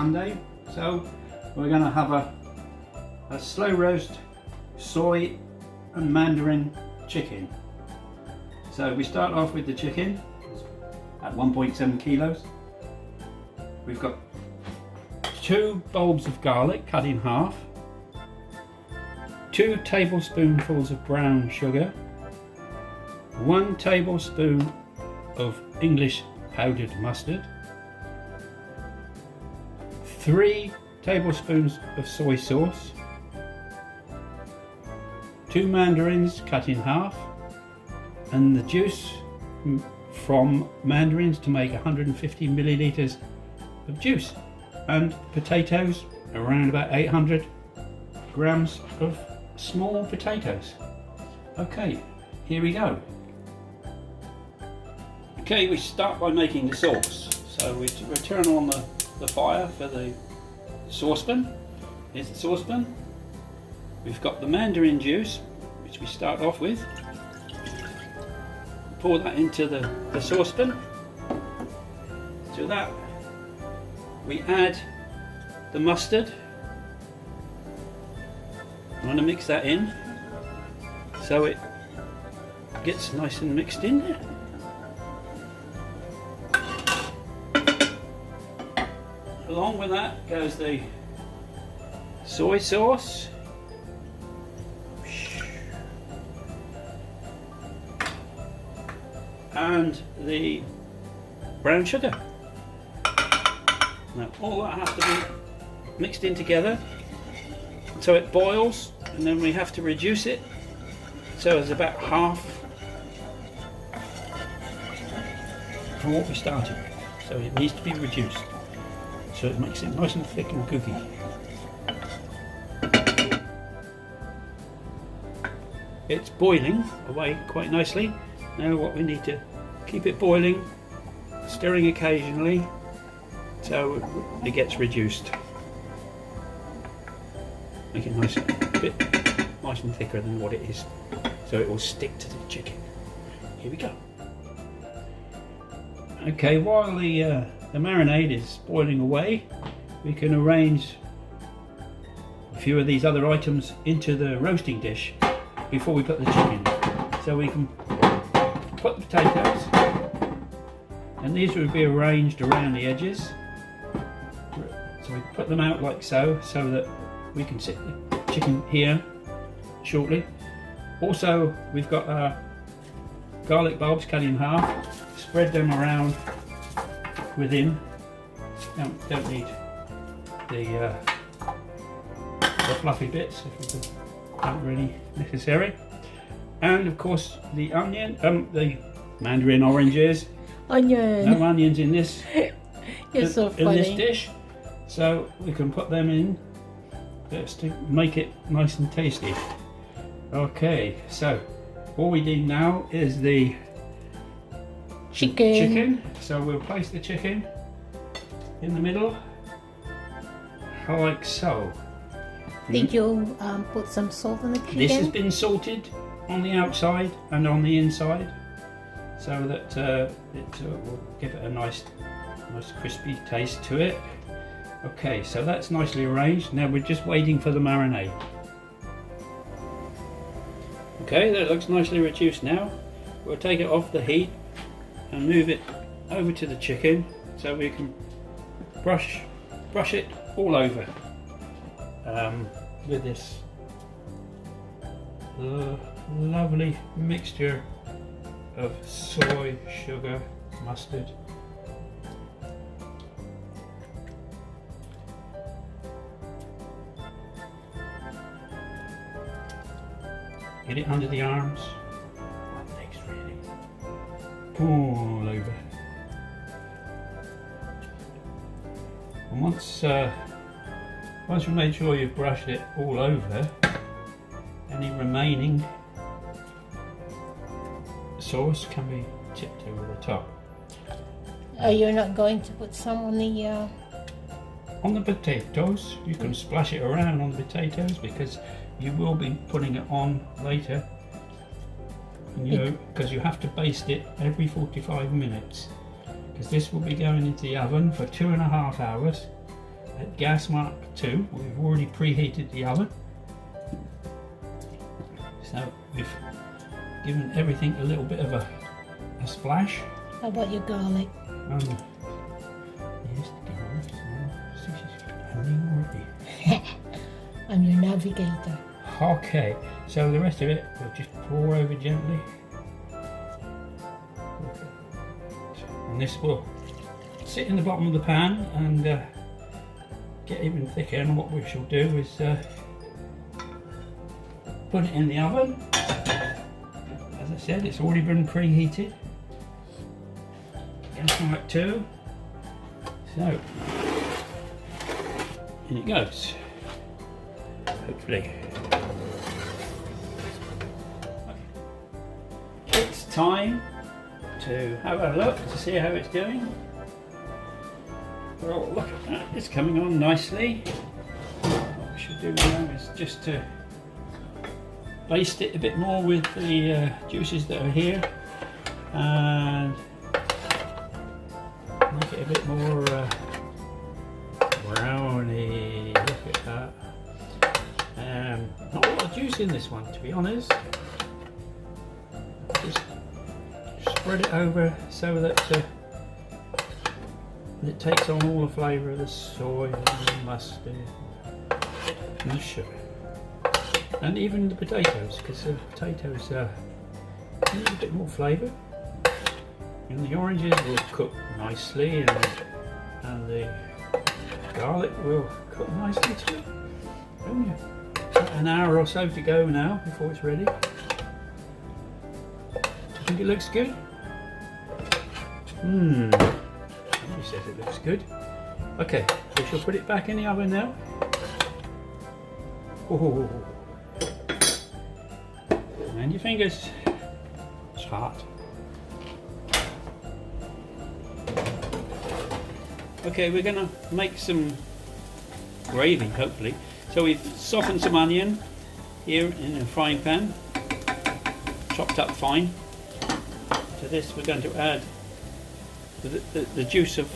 Sunday, so we're going to have a slow roast soy and mandarin chicken. So we start off with the chicken at 1.7 kilos. We've got 2 bulbs of garlic cut in half, 2 tablespoonfuls of brown sugar, 1 tablespoon of English powdered mustard, 3 tablespoons of soy sauce, 2 mandarins cut in half, and the juice from mandarins to make 150 milliliters of juice, and potatoes, around about 800 grams of small potatoes. Okay, here we go. Okay, we start by making the sauce. So we turn on the fire for the saucepan. Here's the saucepan. We've got the mandarin juice, which we start off with. Pour that into the saucepan. To that we add the mustard. I'm going to mix that in so it gets nice and mixed in there. Along with that goes the soy sauce, and the brown sugar. Now all that has to be mixed in together so it boils, and then we have to reduce it so it's about half from what we started with. So it needs to be reduced so it makes it nice and thick and gooey. It's boiling away quite nicely. Now what we need to keep it boiling, stirring occasionally so it gets reduced. Make it nice, a bit nice and thicker than what it is, so it will stick to the chicken. Here we go. Okay, while the marinade is boiling away, we can arrange a few of these other items into the roasting dish before we put the chicken. So we can put the potatoes, and these would be arranged around the edges. So we put them out like so that we can sit the chicken here shortly. Also, we've got our garlic bulbs cut in half. Spread them around within. Don't need the fluffy bits if it's not really necessary. And of course the onion, the mandarin oranges. Onion. No onions in this. You're so funny. In this dish, so we can put them in just to make it nice and tasty. Okay, so all we need now is the chicken. So we'll place the chicken in the middle, like so. Did you put some salt on the chicken? This has been salted on the outside and on the inside, so that it will give it a nice crispy taste to it. Okay, so that's nicely arranged. Now we're just waiting for the marinade. Okay, that looks nicely reduced now. We'll take it off the heat and move it over to the chicken so we can brush it all over with this lovely mixture of soy, sugar, mustard. Get it under the arms, legs really, all over. And once you've made sure you've brushed it all over, any remaining sauce can be tipped over the top. You're not going to put some on the potatoes. You can splash it around on the potatoes because you will be putting it on later, and because you have to baste it every 45 minutes, because this will be going into the oven for 2.5 hours, at gas mark 2. We've already preheated the oven. So we've given everything a little bit of a splash. How about your garlic? Yes, the garlic. I'm your navigator. Okay, so the rest of it we'll just pour over gently. And this will sit in the bottom of the pan and get even thicker, and what we shall do is put it in the oven. As I said, it's already been preheated. Gas mark 2. So, in it goes. Hopefully. Okay. It's time to have a look to see how it's doing. Well, look at that, it's coming on nicely. What we should do now is just to baste it a bit more with the juices that are here and make it a bit more browny. Look at that. Not a lot of juice in this one, to be honest. Just spread it over so that it takes on all the flavour of the soy and the mustard and the sugar. And even the potatoes, because the potatoes need a bit more flavour. And the oranges will cook nicely, and the garlic will cook nicely too. Only an hour or so to go now before it's ready. Do you think it looks good? He says it looks good. Okay, we shall put it back in the oven now. Oh. And your fingers. It's hot. Okay, we're gonna make some gravy, hopefully. So we've softened some onion here in a frying pan, chopped up fine. To this we're going to add the juice of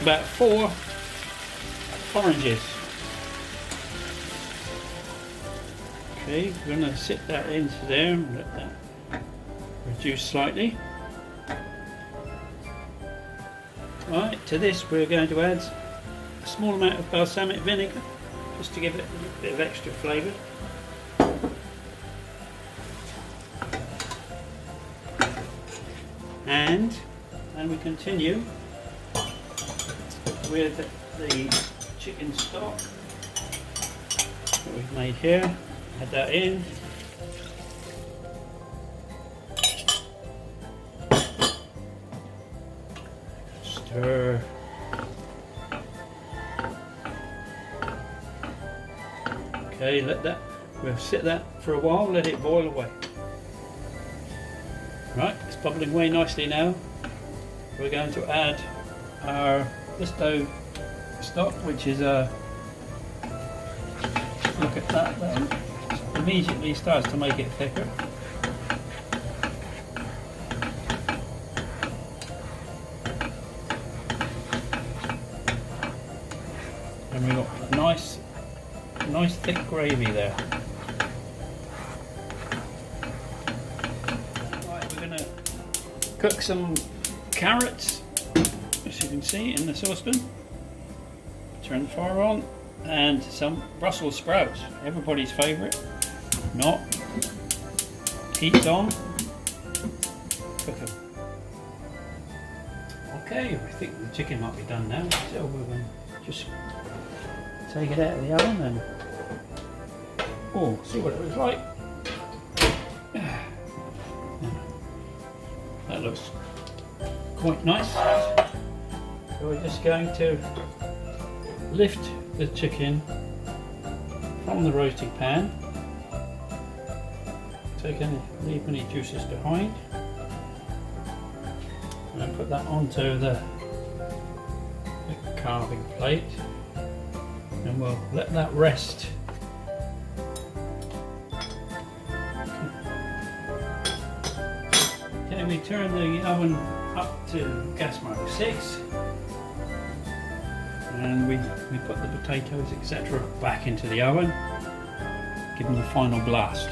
about 4 oranges. Okay, we're going to sit that into there and let that reduce slightly. Right, to this we're going to add a small amount of balsamic vinegar, just to give it a bit of extra flavour. And we continue with the chicken stock that we've made here. Add that in. Stir. Okay, we'll sit that for a while, let it boil away. Right, it's bubbling away nicely now. We're going to add our Listo stock, which is look at that then. Immediately starts to make it thicker. And we've got a nice thick gravy there. Right, we're going to cook some carrots, as you can see, in the saucepan. Turn the fire on, and some Brussels sprouts, everybody's favourite. Not. Heat's on. Cook them. Okay, I think the chicken might be done now, so we're going to just take it out of the oven and see what it looks like. That looks quite nice. So we're just going to lift the chicken from the roasting pan, leave any juices behind, and then put that onto the carving plate, and we'll let that rest. Okay, we turn the oven up to gas mark 6. and we put the potatoes, etc., back into the oven, give them the final blast.